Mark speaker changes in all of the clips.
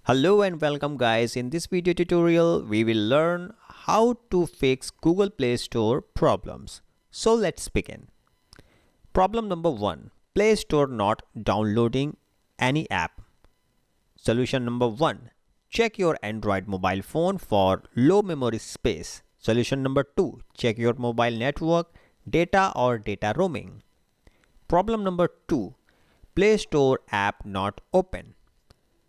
Speaker 1: Hello and welcome guys. In this video tutorial, we will learn how to fix Google Play Store problems. So let's begin. Problem number 1. Play Store not downloading any app. Solution number 1. Check your Android mobile phone for low memory space. Solution number 2. Check your mobile network, data or data roaming. Problem number 2. Play Store app not open.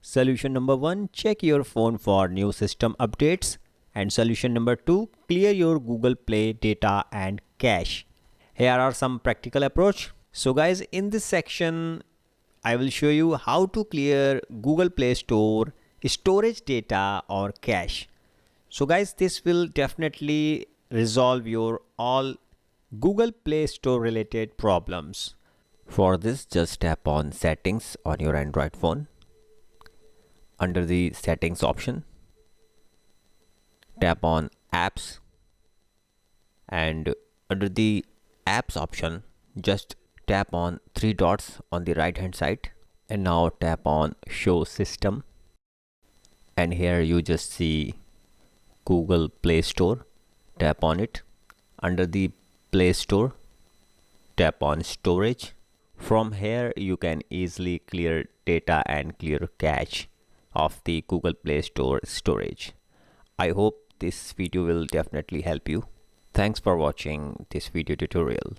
Speaker 1: Solution number 1. Check your phone for new system updates. And solution number 2. Clear your Google Play data and cache. Here are some practical approach. So guys, in this section, I will show you how to clear Google Play Store storage data or cache. So guys, this will definitely resolve your all Google Play Store related problems. For this, just tap on settings on your Android phone. Under the settings option, tap on apps, and under the apps option, just tap on three dots on the right hand side, and now tap on show system, and here you just see Google Play Store. Tap on it. Under the Play Store, tap on storage. From here you can easily clear data and clear cache of the Google Play Store storage. I hope this video will definitely help you. Thanks for watching this video tutorial.